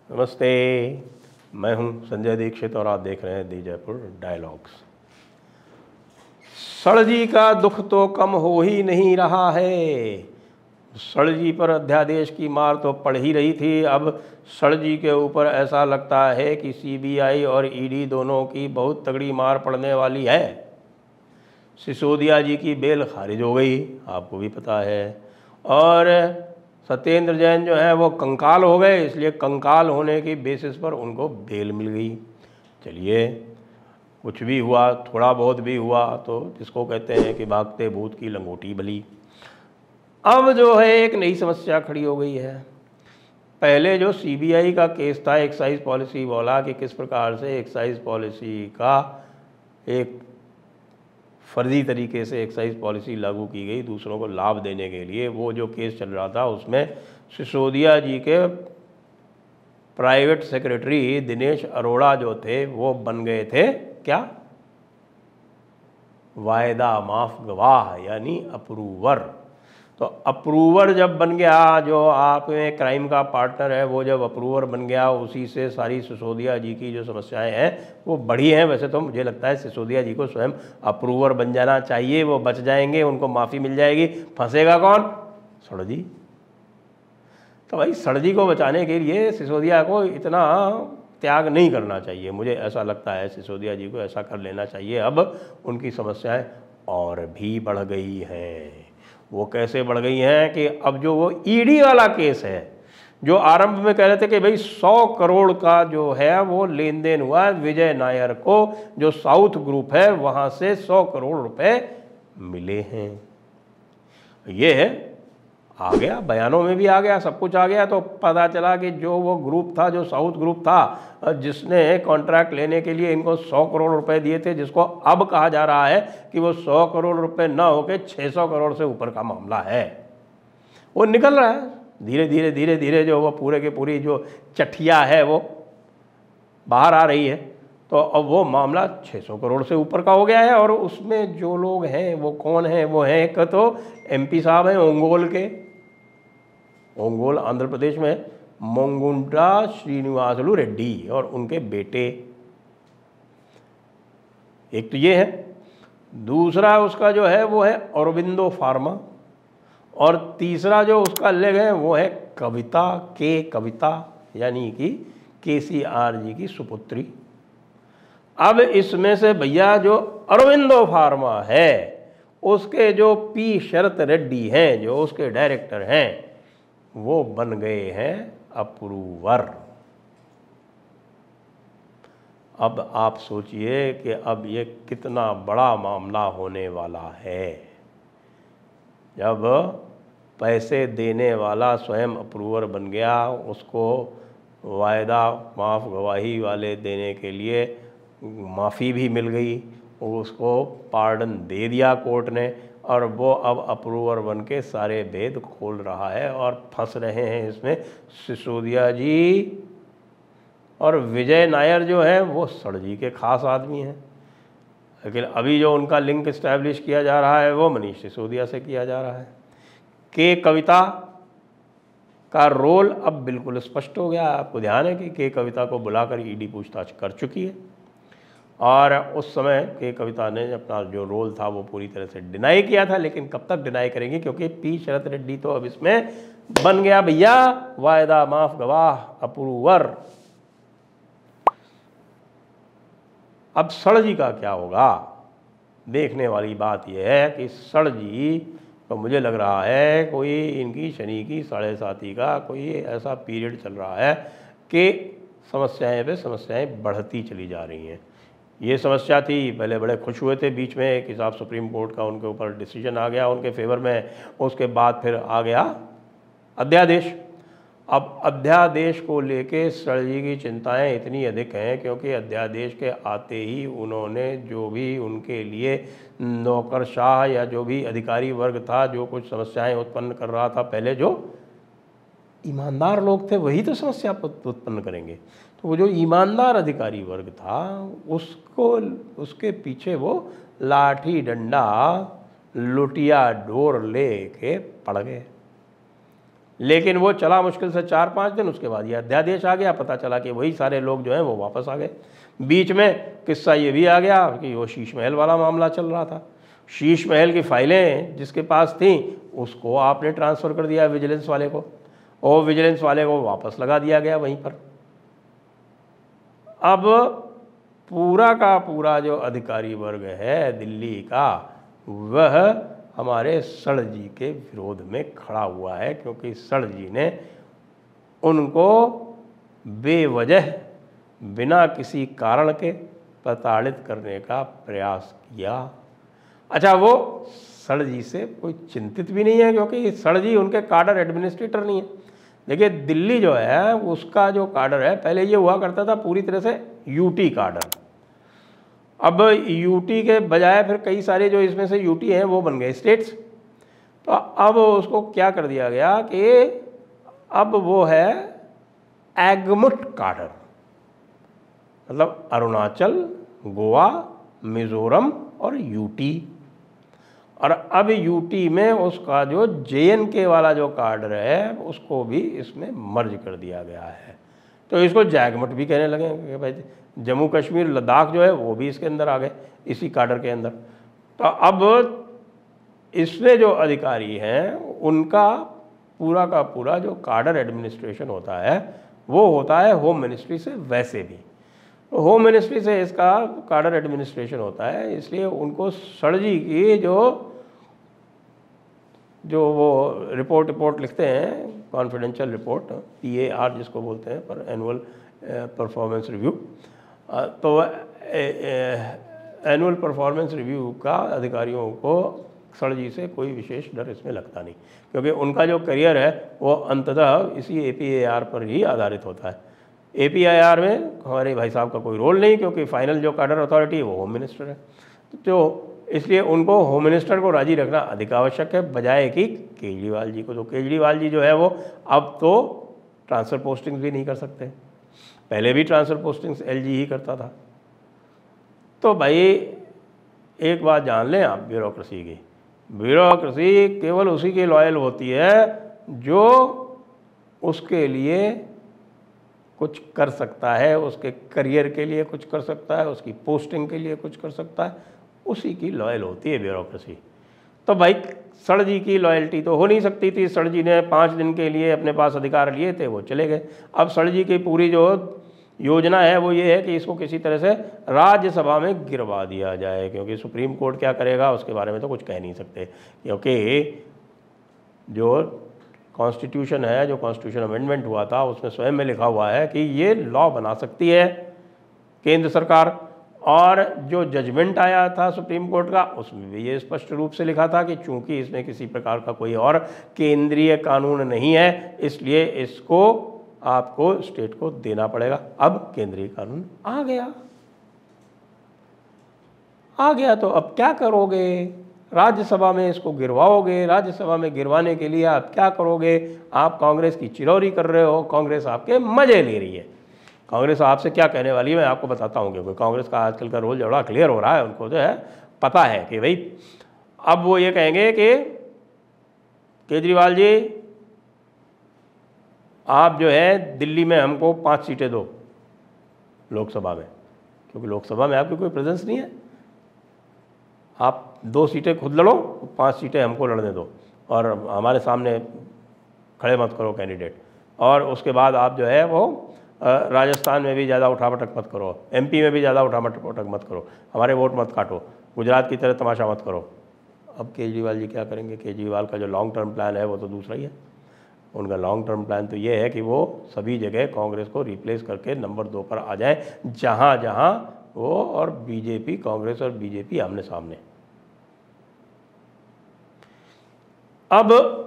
नमस्ते, मैं हूं संजय दीक्षित और आप देख रहे हैं दी जयपुर डायलॉग्स। सड़जी का दुख तो कम हो ही नहीं रहा है। सड़जी पर अध्यादेश की मार तो पड़ ही रही थी। अब सड़जी के ऊपर ऐसा लगता है कि सीबीआई और ईडी दोनों की बहुत तगड़ी मार पड़ने वाली है। सिसोदिया जी की बेल खारिज हो गई, आपको भी पता है, और सत्येंद्र जैन जो है वो कंकाल हो गए, इसलिए कंकाल होने की बेसिस पर उनको बेल मिल गई। चलिए, कुछ भी हुआ, थोड़ा बहुत भी हुआ तो जिसको कहते हैं कि भागते भूत की लंगोटी बली। अब जो है एक नई समस्या खड़ी हो गई है। पहले जो सीबीआई का केस था एक्साइज पॉलिसी वाला कि किस प्रकार से एक्साइज पॉलिसी का एक फर्जी तरीके से एक्साइज पॉलिसी लागू की गई दूसरों को लाभ देने के लिए, वो जो केस चल रहा था उसमें सिसोदिया जी के प्राइवेट सेक्रेटरी दिनेश अरोड़ा जो थे वो बन गए थे क्या, वायदा माफ गवाह यानी अप्रूवर। तो अप्रूवर जब बन गया, जो आप में क्राइम का पार्टनर है वो जब अप्रूवर बन गया, उसी से सारी सिसोदिया जी की जो समस्याएं हैं वो बढ़ी हैं। वैसे तो मुझे लगता है सिसोदिया जी को स्वयं अप्रूवर बन जाना चाहिए, वो बच जाएंगे, उनको माफ़ी मिल जाएगी। फंसेगा कौन? सड़जी। तो भाई सड़जी को बचाने के लिए सिसोदिया को इतना त्याग नहीं करना चाहिए, मुझे ऐसा लगता है। सिसोदिया जी को ऐसा कर लेना चाहिए। अब उनकी समस्याएं और भी बढ़ गई हैं। वो कैसे बढ़ गई हैं कि अब जो वो ईडी वाला केस है, जो आरंभ में कह रहे थे कि भाई 100 करोड़ का जो है वो लेन देन हुआ है, विजय नायर को जो साउथ ग्रुप है वहाँ से 100 करोड़ रुपए मिले हैं। ये है आ गया, बयानों में भी आ गया, सब कुछ आ गया। तो पता चला कि जो वो ग्रुप था, जो साउथ ग्रुप था, जिसने कॉन्ट्रैक्ट लेने के लिए इनको 100 करोड़ रुपए दिए थे, जिसको अब कहा जा रहा है कि वो 100 करोड़ रुपए ना होके 600 करोड़ से ऊपर का मामला है, वो निकल रहा है धीरे धीरे धीरे धीरे। जो वो पूरे के पूरी जो चठिया है वो बाहर आ रही है। तो अब वो मामला 600 करोड़ से ऊपर का हो गया है। और उसमें जो लोग हैं वो कौन हैं? वो हैं एक तो एमपी साहब हैं ओंगोल के, ओंगोल आंध्र प्रदेश में, मोंगुंडा श्रीनिवासलू रेड्डी और उनके बेटे। एक तो ये है। दूसरा उसका जो है वो है औरबिंदो फार्मा। और तीसरा जो उसका लेग है वो है कविता के, कविता यानी कि केसीआर जी की सुपुत्री। अब इसमें से भैया जो अरविंदो फार्मा है उसके जो पी शरत रेड्डी हैं, जो उसके डायरेक्टर हैं, वो बन गए हैं अप्रूवर। अब आप सोचिए कि अब ये कितना बड़ा मामला होने वाला है। जब पैसे देने वाला स्वयं अप्रूवर बन गया, उसको वायदा माफ गवाही वाले देने के लिए माफ़ी भी मिल गई, उसको पार्डन दे दिया कोर्ट ने, और वो अब अप्रूवर बन के सारे भेद खोल रहा है। और फंस रहे हैं इसमें सिसोदिया जी और विजय नायर जो है वो सड़जी के खास आदमी हैं। लेकिन अभी जो उनका लिंक इस्टेब्लिश किया जा रहा है वो मनीष सिसोदिया से किया जा रहा है। के कविता का रोल अब बिल्कुल स्पष्ट हो गया। आपको ध्यान है कि के कविता को बुलाकर ईडी पूछताछ कर चुकी है, और उस समय के कविता ने अपना जो रोल था वो पूरी तरह से डिनाई किया था। लेकिन कब तक डिनाई करेंगे, क्योंकि पी शरत रेड्डी तो अब इसमें बन गया भैया वायदा माफ गवाह अप्रूवर। अब सड़जी का क्या होगा, देखने वाली बात यह है कि सड़जी तो मुझे लग रहा है कोई इनकी शनि की 7.5 का कोई ऐसा पीरियड चल रहा है कि समस्याएं पे समस्याएं बढ़ती चली जा रही हैं। ये समस्या थी, पहले बड़े खुश हुए थे बीच में कि साहब सुप्रीम कोर्ट का उनके ऊपर डिसीजन आ गया उनके फेवर में, उसके बाद फिर आ गया अध्यादेश। अब अध्यादेश को लेके सड़जी की चिंताएं इतनी अधिक हैं क्योंकि अध्यादेश के आते ही उन्होंने जो भी उनके लिए नौकरशाह या जो भी अधिकारी वर्ग था जो कुछ समस्याएं उत्पन्न कर रहा था, पहले जो ईमानदार लोग थे वही तो समस्या उत्पन्न करेंगे। तो वो जो ईमानदार अधिकारी वर्ग था उसको, उसके पीछे वो लाठी डंडा लुटिया डोर ले के पड़ गए। लेकिन वो चला मुश्किल से 4-5 दिन, उसके बाद ये अध्यादेश आ गया, पता चला कि वही सारे लोग जो हैं वो वापस आ गए। बीच में किस्सा ये भी आ गया कि वो शीश महल वाला मामला चल रहा था। शीश महल की फाइलें जिसके पास थी उसको आपने ट्रांसफ़र कर दिया विजिलेंस वाले को, और विजिलेंस वाले को वापस लगा दिया गया वहीं पर। अब पूरा का पूरा जो अधिकारी वर्ग है दिल्ली का, वह हमारे सड़ जी के विरोध में खड़ा हुआ है, क्योंकि सड़ जी ने उनको बेवजह बिना किसी कारण के प्रताड़ित करने का प्रयास किया। अच्छा, वो सड़ जी से कोई चिंतित भी नहीं है, क्योंकि सड़ जी उनके काडर एडमिनिस्ट्रेटर नहीं है। देखिए, दिल्ली जो है उसका जो काडर है, पहले ये हुआ करता था पूरी तरह से यूटी काडर। अब यूटी के बजाय फिर कई सारे जो इसमें से यूटी हैं वो बन गए स्टेट्स। तो अब उसको क्या कर दिया गया कि अब वो है एगमुट काडर, मतलब अरुणाचल, गोवा, मिज़ोरम और यूटी। और अब यूटी में उसका जो JNK वाला जो काडर है उसको भी इसमें मर्ज कर दिया गया है। तो इसको जैगमट भी कहने लगे कि भाई जम्मू कश्मीर, लद्दाख जो है वो भी इसके अंदर आ गए, इसी काडर के अंदर। तो अब इसमें जो अधिकारी हैं उनका पूरा का पूरा जो काडर एडमिनिस्ट्रेशन होता है वो होता है होम मिनिस्ट्री से। वैसे भी तो होम मिनिस्ट्री से इसका काडर एडमिनिस्ट्रेशन होता है, इसलिए उनको सड़ जी की जो वो रिपोर्ट लिखते हैं, कॉन्फिडेंशियल रिपोर्ट, PAR जिसको बोलते हैं, पर एनुअल परफॉर्मेंस रिव्यू, तो एनुअल परफॉर्मेंस रिव्यू का अधिकारियों को सड़ जी से कोई विशेष डर इसमें लगता नहीं, क्योंकि उनका जो करियर है वो अंततः इसी APAR पर ही आधारित होता है। APAR में हमारे भाई साहब का कोई रोल नहीं, क्योंकि फाइनल जो काडर अथॉरिटी है वो होम मिनिस्टर है। तो इसलिए उनको होम मिनिस्टर को राजी रखना अधिक आवश्यक है, बजाय कि केजरीवाल जी को। तो केजरीवाल जी जो है वो अब तो ट्रांसफ़र पोस्टिंग्स भी नहीं कर सकते, पहले भी ट्रांसफ़र पोस्टिंग्स LG ही करता था। तो भाई एक बात जान लें आप ब्यूरोक्रेसी की, ब्यूरोक्रेसी केवल उसी के लॉयल होती है जो उसके लिए कुछ कर सकता है, उसके करियर के लिए कुछ कर सकता है, उसकी पोस्टिंग के लिए कुछ कर सकता है, उसी की लॉयल होती है ब्यूरोक्रेसी। तो भाई सड़ जी की लॉयल्टी तो हो नहीं सकती थी। सड़ जी ने 5 दिन के लिए अपने पास अधिकार लिए थे, वो चले गए। अब सड़ जी की पूरी जो योजना है वो ये है कि इसको किसी तरह से राज्यसभा में गिरवा दिया जाए, क्योंकि सुप्रीम कोर्ट क्या करेगा उसके बारे में तो कुछ कह नहीं सकते, क्योंकि जो कॉन्स्टिट्यूशन है, जो कॉन्स्टिट्यूशन अमेंडमेंट हुआ था उसमें स्वयं में लिखा हुआ है कि ये लॉ बना सकती है केंद्र सरकार। और जो जजमेंट आया था सुप्रीम कोर्ट का उसमें भी ये स्पष्ट रूप से लिखा था कि चूंकि इसमें किसी प्रकार का कोई और केंद्रीय कानून नहीं है, इसलिए इसको आपको स्टेट को देना पड़ेगा। अब केंद्रीय कानून आ गया तो अब क्या करोगे? राज्यसभा में इसको गिरवाओगे। राज्यसभा में गिरवाने के लिए आप क्या करोगे? आप कांग्रेस की चिरौरी कर रहे हो, कांग्रेस आपके मजे ले रही है। कांग्रेस आपसे क्या कहने वाली है मैं आपको बताता हूँ, क्योंकि कांग्रेस का आजकल का रोल बड़ा क्लियर हो रहा है। उनको जो है पता है कि भाई अब वो ये कहेंगे कि केजरीवाल जी आप जो है दिल्ली में हमको 5 सीटें दो लोकसभा में, क्योंकि लोकसभा में आपकी कोई प्रेजेंस नहीं है। आप 2 सीटें खुद लड़ो, 5 सीटें हमको लड़ने दो, और हमारे सामने खड़े मत करो कैंडिडेट। और उसके बाद आप जो है वो राजस्थान में भी ज़्यादा उठापटक मत करो, MP में भी ज़्यादा उठापटक मत करो, हमारे वोट मत काटो, गुजरात की तरह तमाशा मत करो। अब केजरीवाल जी क्या करेंगे? केजरीवाल का जो लॉन्ग टर्म प्लान है वो तो दूसरा ही है। उनका लॉन्ग टर्म प्लान तो ये है कि वो सभी जगह कांग्रेस को रिप्लेस करके नंबर 2 पर आ जाए, जहाँ जहाँ वो और BJP, कांग्रेस और BJP आमने सामने। अब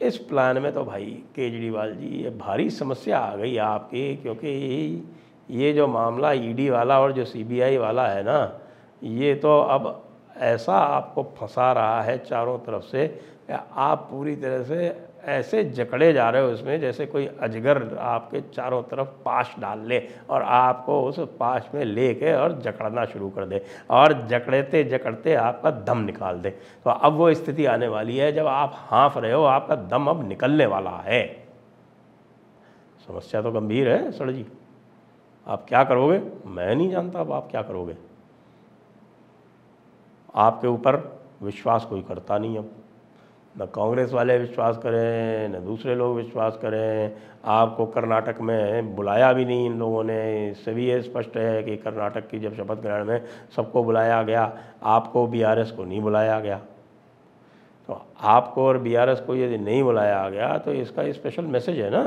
इस प्लान में तो भाई केजरीवाल जी ये भारी समस्या आ गई आपकी, क्योंकि ये जो मामला ED वाला और जो CBI वाला है ना, ये तो अब ऐसा आपको फंसा रहा है चारों तरफ से, आप पूरी तरह से ऐसे जकड़े जा रहे हो इसमें जैसे कोई अजगर आपके चारों तरफ पाश डाल ले और आपको उस पाश में लेके और जकड़ना शुरू कर दे और जकड़ते जकड़ते आपका दम निकाल दे। तो अब वो स्थिति आने वाली है जब आप हाँफ रहे हो, आपका दम अब निकलने वाला है। समस्या तो गंभीर है सर जी। आप क्या करोगे मैं नहीं जानता। अब आप क्या करोगे? आपके ऊपर विश्वास कोई करता नहीं। अब न कांग्रेस वाले विश्वास करें न दूसरे लोग विश्वास करें। आपको कर्नाटक में बुलाया भी नहीं इन लोगों ने। इससे भी ये स्पष्ट है कि कर्नाटक की जब शपथ ग्रहण में सबको बुलाया गया, आपको बीआरएस को नहीं बुलाया गया। तो आपको और बीआरएस को यदि नहीं बुलाया गया तो इसका स्पेशल मैसेज है ना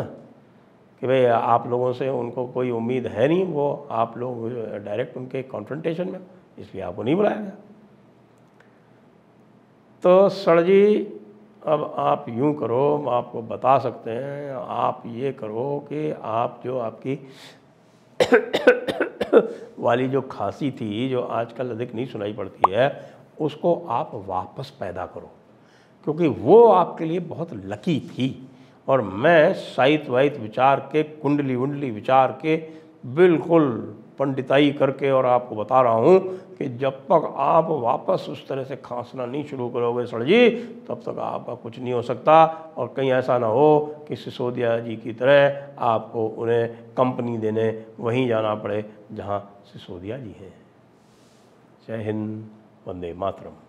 कि भाई आप लोगों से उनको कोई उम्मीद है नहीं, वो आप लोग डायरेक्ट उनके कॉन्फ्रंटेशन में, इसलिए आपको नहीं बुलाया गया। तो सर जी अब आप यूँ करो, आपको बता सकते हैं, आप ये करो कि आप जो आपकी वाली जो खांसी थी जो आजकल अधिक नहीं सुनाई पड़ती है, उसको आप वापस पैदा करो, क्योंकि वो आपके लिए बहुत लकी थी। और मैं साहित्य वाहित विचार के, कुंडली वुंडली विचार के बिल्कुल पंडिताई करके और आपको बता रहा हूँ कि जब तक आप वापस उस तरह से खांसना नहीं शुरू करोगे सर जी, तब तक आपका कुछ नहीं हो सकता। और कहीं ऐसा ना हो कि सिसोदिया जी की तरह आपको उन्हें कंपनी देने वहीं जाना पड़े जहाँ सिसोदिया जी हैं। जय हिंद, वंदे मातरम।